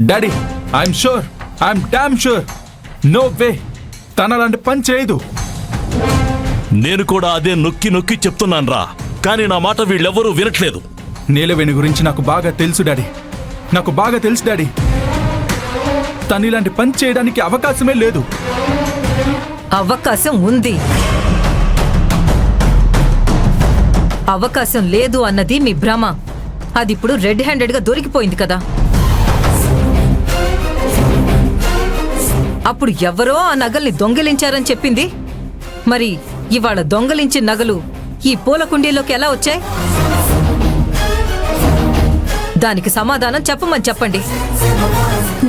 Daddy, I'm sure, I'm damn sure, no way తన అలాంటి పని చేయదు. నేను కూడా అదే నొక్కి నొక్కి చెప్తున్నాను రా, కానీ నా మాట వీళ్ళెవ్వరూ వినట్లేదు. నీలవేణి గురించి నాకు బాగా తెలుసు డాడీ, నాకు బాగా తెలుసు డాడీ. తను ఇలాంటి పని చేయడానికి అవకాశమే లేదు. అవకాశం ఉంది. అవకాశం లేదు అన్నది మీ భ్రమ. అది ఇప్పుడు రెడ్ హ్యాండెడ్గా దొరికిపోయింది కదా. అప్పుడు ఎవరో ఆ నగల్ని దొంగిలించారని చెప్పింది. మరి ఇవాళ దొంగలించిన నగలు ఈ పూల కుండీలోకి ఎలా వచ్చాయి? దానికి సమాధానం చెప్పమని చెప్పండి.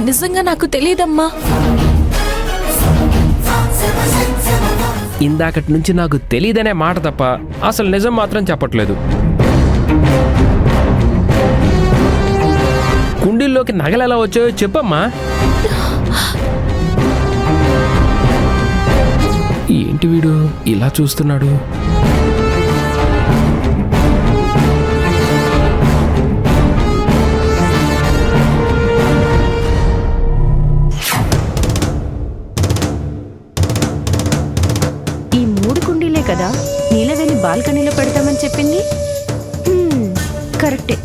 నిజంగా నాకు తెలియదమ్మా. ఇందాకటి నుంచి నాకు తెలియదనే మాట తప్ప అసలు నిజం మాత్రం చెప్పట్లేదు. కుండీల్లోకి నగలు ఎలా వచ్చాయో చెప్పమ్మా. ఏంటి వీడు ఇలా చూస్తున్నాడు? ఈ 3 కుండీలే కదా నీలవేణి బాల్కనీలో పెడతామని చెప్పింది. కరెక్టే.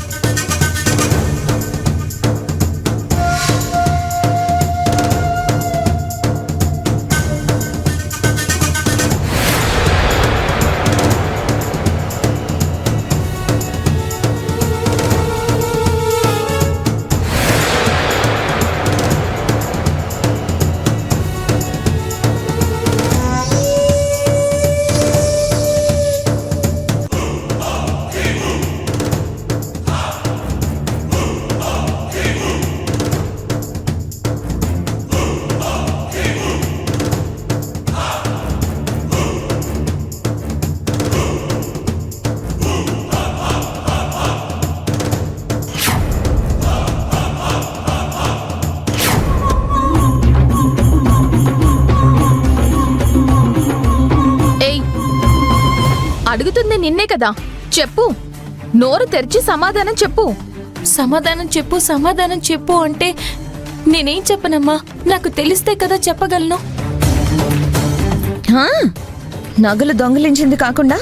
అడుగుతుంది నిన్నే కదా, చెప్పు. నోరు తెరిచి సమాధానం చెప్పు. సమాధానం చెప్పు, సమాధానం చెప్పు అంటే నేనేం చెప్పనమ్మా? నాకు తెలిస్తే కదా చెప్పగలను. నగలు దొంగిలించింది కాకుండా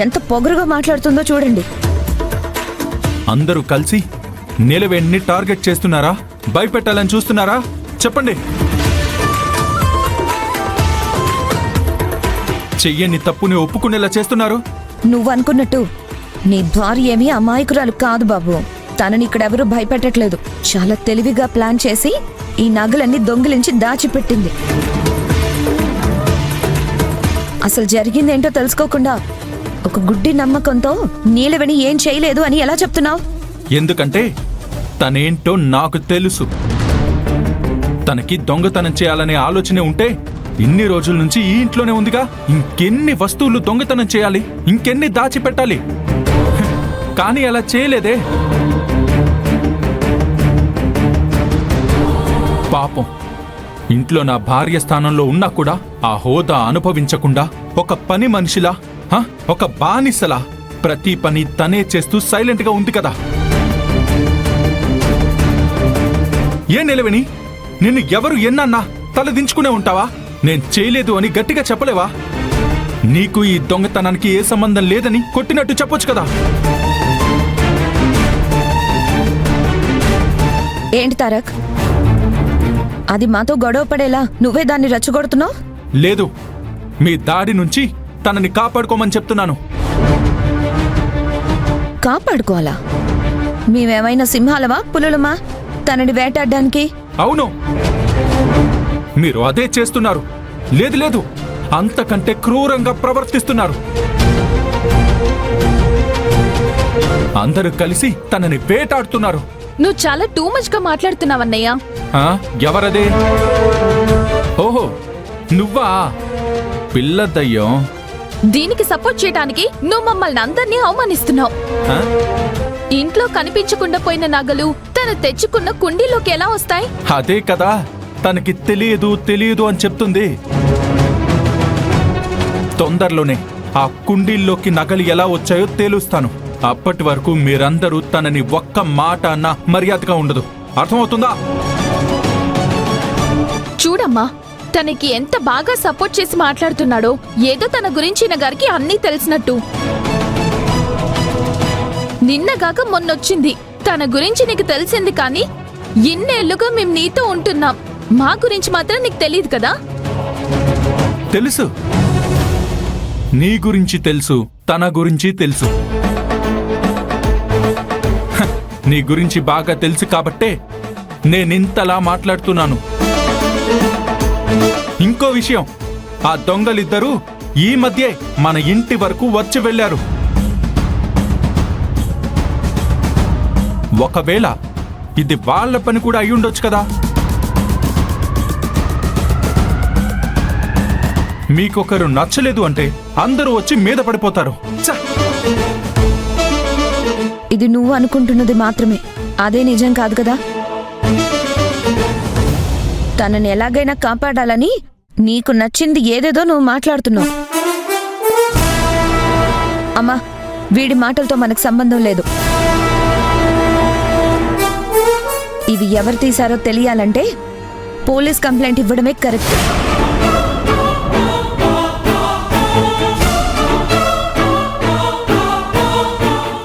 ఎంత పొగరుగా మాట్లాడుతుందో చూడండి. అందరూ కలిసి నీలవేణిని టార్గెట్ చేస్తున్నారా? భయపెట్టాలని చూస్తున్నారా? చెప్పండి. చెయ్యని తప్పుని ఒప్పుకునేలా చేస్తున్నారు. నువ్వు అనుకున్నట్టు నీ భార్య ఏమీ అమాయకురాలు కాదు బాబు. తనని ఇక్కడెవరూ భయపెట్టట్లేదు. చాలా తెలివిగా ప్లాన్ చేసి ఈ నగలన్నీ దొంగిలించి దాచిపెట్టింది. అసలు జరిగిందేంటో తెలుసుకోకుండా ఒక గుడ్డి నమ్మకంతో నీలవేణి ఏం చేయలేదు అని ఎలా చెప్తున్నావు? ఎందుకంటే తనేంటో నాకు తెలుసు. తనకి దొంగతనం చేయాలనే ఆలోచనే ఉంటే ఇన్ని రోజుల నుంచి ఈ ఇంట్లోనే ఉందిగా. ఇంకెన్ని వస్తువులు దొంగతనం చేయాలి, ఇంకెన్ని దాచిపెట్టాలి? కానీ అలా చేయలేదే. పాపం, ఇంట్లో నా భార్య స్థానంలో ఉన్నా కూడా ఆ హోదా అనుభవించకుండా ఒక పని మనిషిలా, ఒక బానిసలా ప్రతి పని తనే చేస్తూ సైలెంట్గా ఉంది కదా. ఏ నిలవేణి, నిన్ను ఎవరు ఎన్నన్నా తలదించుకునే ఉంటావా? నేను చేయలేదు అని గట్టిగా చెప్పలేవా? నీకు ఈ దొంగతనానికి ఏ సంబంధం లేదని కొట్టినట్టు చెప్పొచ్చు కదా. ఏంటి తారక్, అది మాతో గొడవ పడేలా నువ్వే దాన్ని రెచ్చగొడుతున్నావు? లేదు, మీ దాడి నుంచి తనని కాపాడుకోమని చెప్తున్నాను. కాపాడుకోవాలా? మేమేమైనా సింహాలవా, పులులమా తనని వేటాడడానికి? అవును, మీరు అదే చేస్తున్నారు. లేదు లేదు, అంతకంటే క్రూరంగా ప్రవర్తిస్తున్నారు. అందరూ కలిసి తనని వేటాడుతున్నారు. నువ్వు చాలా టూ మచ్ గా మాట్లాడుతున్నావన్నయ్యా. ఎవరదే? ఓహో, నువ్వా? పిల్లదయ్యం. దీనికి సపోర్ట్ చేయడానికి నువ్వు మమ్మల్ని అందరినీ అవమానిస్తున్నావు. ఇంట్లో కనిపించకుండా పోయిన నగలు తను తెచ్చుకున్న కుండీలోకి ఎలా వస్తాయి? అదే కదా తనకి తెలియదు అని చెప్తుంది. తొందరలోనే ఆ కుండీల్లోకి నగలు ఎలా వచ్చాయో తేలుస్తాను. అప్పటి వరకు మీరందరూ తనని ఒక్క మాట అన్నా మర్యాదగా ఉండదు. అర్థమవుతుందా? చూడమ్మా, తనకి ఎంత బాగా సపోర్ట్ చేసి మాట్లాడుతున్నాడో, ఏదో తన గురించి గారికి అన్నీ తెలిసినట్టు. నిన్నగాక మొన్నొచ్చింది, తన గురించి నీకు తెలిసింది, కానీ ఇన్నేళ్లుగా మేము నీతో ఉంటున్నాం, మా గురించి మాత్రం నీకు తెలియదు కదా. తెలుసు, నీ గురించి తెలుసు, తన గురించి తెలుసు. హ, నీ గురించి బాగా తెలుసు కాబట్టే నేనింతలా మాట్లాడుతున్నాను. ఇంకో విషయం, ఆ దొంగలిద్దరూ ఈ మధ్యే మన ఇంటి వరకు వచ్చి వెళ్ళారు. ఒకవేళ ఇది వాళ్ళ పని కూడా అయ్యుండొచ్చు కదా. మీకొకరు నచ్చలేదు అంటే అందరూ వచ్చి మీద పడిపోతారు. ఛ! ఇది నువ్వు అనుకుంటున్నది మాత్రమే, అదే నిజం కాదు కదా. తనని ఎలాగైనా కాపాడాలని నీకు నచ్చింది ఏదేదో నువ్వు మాట్లాడుతున్నావు. అమ్మా, వీడి మాటలతో మనకు సంబంధం లేదు. ఇవి ఎవరు తీశారో తెలియాలంటే పోలీస్ కంప్లైంట్ ఇవ్వడమే కరెక్ట్.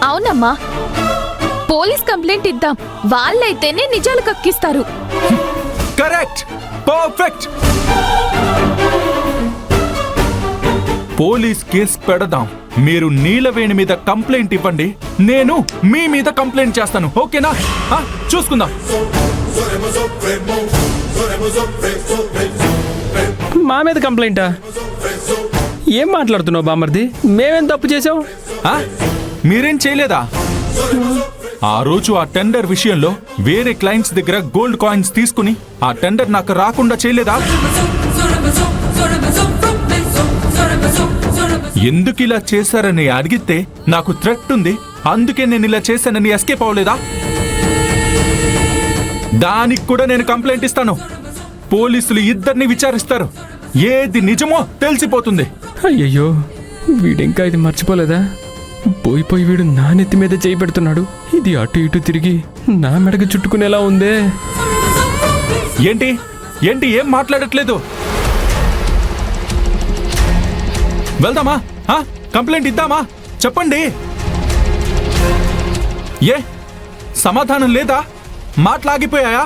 అవునమ్మా, పోలీస్ కంప్లైంట్ ఇద్దాం, వాళ్ళైతేనే నిజాలు కక్కిస్తారు. Correct, perfect. పోలీస్ కేసు పెడదాం. మీరు నీలవేణి మీద కంప్లైంట్ ఇవ్వండి, నేను మీ మీద కంప్లైంట్ చేస్తాను. ఓకేనా? చూసుకుందాం. మా మీద కంప్లైంటా? ఏం మాట్లాడుతున్నావు బామర్ది? మేమేం తప్పు చేసాం? మీరేం చేయలేదా? ఆ రోజు ఆ టెండర్ విషయంలో వేరే క్లయింట్స్ దగ్గర గోల్డ్ కాయిన్స్ తీసుకుని ఆ టెండర్ నాకు రాకుండా చేయలేదా? ఎందుకు ఇలా చేశారని అడిగితే నాకు థ్రెట్ ఉంది, అందుకే నేను ఇలా చేశానని ఎస్కేప్ అవ్వలేదా? దానికి కూడా నేను కంప్లైంట్ ఇస్తాను. పోలీసులు ఇద్దరిని విచారిస్తారు, ఏది నిజమో తెలిసిపోతుంది. అయ్యయ్యో, వీడింకా ఇది మర్చిపోలేదా? పోయి వీడు నా నెత్తి మీద చేయి పెడుతున్నాడు. ఇది అటు ఇటు తిరిగి నా మెడకు చుట్టుకునేలా ఉందే. ఏంటి ఏంటి ఏం మాట్లాడట్లేదు? వెళ్దామా? కంప్లైంట్ ఇద్దామా? చెప్పండి. ఏ సమాధానం లేదా? మాట్లాగిపోయాయా?